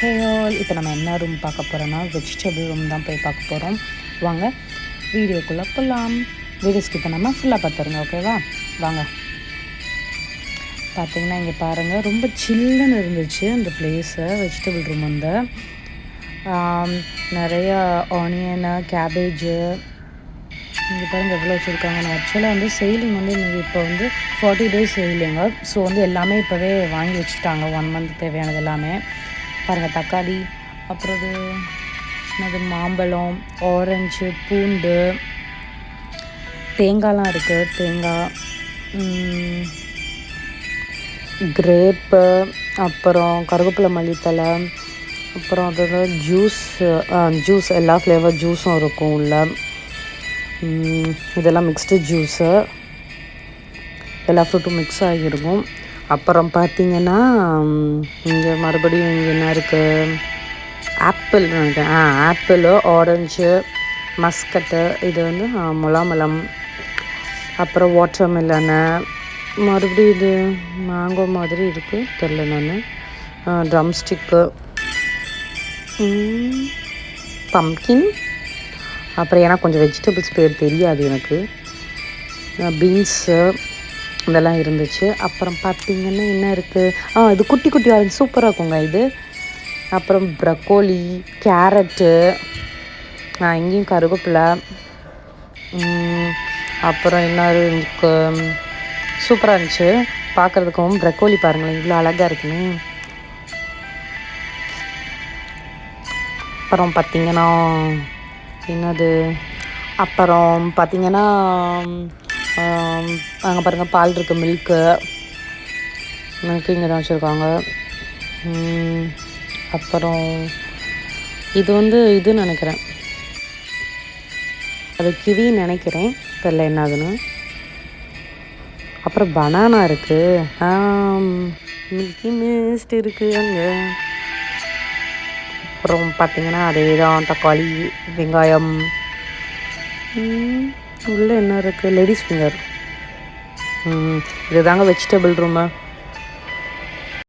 Hey all, இப்போ நம்ம என்ன ரூம் பார்க்க போகிறோன்னா வெஜிடபிள் ரூம் தான் போய் பார்க்க போகிறோம். வாங்க வீடியோக்குள்ளே போகலாம். வீடியோ ஸ்கிப் பண்ணாமல் ஃபுல்லாக பார்த்துருங்க, ஓகேவா? வாங்க. பார்த்தீங்கன்னா இங்கே பாருங்கள், ரொம்ப சில்லுன்னு இருந்துச்சு அந்த பிளேஸு. வெஜிடபிள் ரூம் வந்து நிறையா ஆனியனு, கேபேஜு இங்கே பாருங்கள் எவ்வளோ வச்சுருக்காங்க. நான் ஆக்சுவலாக வந்து சேலிங் வந்து இன்றைக்கி இப்போ வந்து 40 days சேலிங்க. ஸோ வந்து எல்லாமே இப்போவே வாங்கி வச்சுட்டாங்க, 1 month தேவையானது எல்லாமே. பாருங்கள், தக்காளி, அப்புறம் அது மாம்பழம், ஆரஞ்சு, பூண்டு, தேங்காய்லாம் இருக்குது. தேங்காய், கிரேப்பு, அப்புறம் கருவேப்பிலை, மல்லித்தலை, அப்புறம் அதோட ஜூஸ் எல்லா ஃப்ளேவர் ஜூஸும் இருக்கும் உள்ள. இதெல்லாம் மிக்ஸ்டு ஜூஸு, எல்லா ஃப்ரூட்டும் மிக்ஸ் ஆகியிருக்கும். அப்புறம் பார்த்திங்கன்னா இங்கே மறுபடியும் இங்கே என்ன இருக்குது, ஆப்பிள் நினைக்கிறேன். ஆப்பிள், ஆரஞ்சு, மஸ்கட்டு, இது வந்து முலாம்பழம், அப்புறம் வாட்டர் மெலனு, மறுபடியும் இது மேங்கோ மாதிரி இருக்குது, தெரில நான். ட்ரம் ஸ்டிக்கு, பம்கின், அப்புறம் ஏன்னா கொஞ்சம் வெஜிடபிள்ஸ் பேர் தெரியாது எனக்கு, பீன்ஸு இதெல்லாம் இருந்துச்சு. அப்புறம் பார்த்திங்கன்னா என்ன இருக்குது, இது குட்டி குட்டி ஆரஞ்சு சூப்பராக இருக்குங்க இது. அப்புறம் ப்ரக்கோலி, கேரட்டு, இங்கேயும் கருவேப்பிலை, அப்புறம் என்ன எனக்கு சூப்பராக இருந்துச்சு பார்க்குறதுக்கும். ப்ரக்கோலி பாருங்களேன் இவ்வளோ அழகாக இருக்குன்னு. அப்புறம் பார்த்திங்கன்னா என்னது, அப்புறம் பார்த்திங்கன்னா அங்கே பாருங்கள் பால் இருக்குது, மில்க்கு இங்கே தான் வச்சுருக்காங்க. அப்புறம் இது வந்து இது நினைக்கிறேன், அது கிவின்னு நினைக்கிறேன், தெரில என்னதுன்னு. அப்புறம் பனானா இருக்குது, மில்கி மிஸ்ட் இருக்குது அங்கே. அப்புறம் பார்த்திங்கன்னா அதே தான், தக்காளி, வெங்காயம், உள்ளே என்ன இருக்குது, லேடிஸ் ஃபிங்கர். இது தாங்க வெஜிடபிள் ரூமு.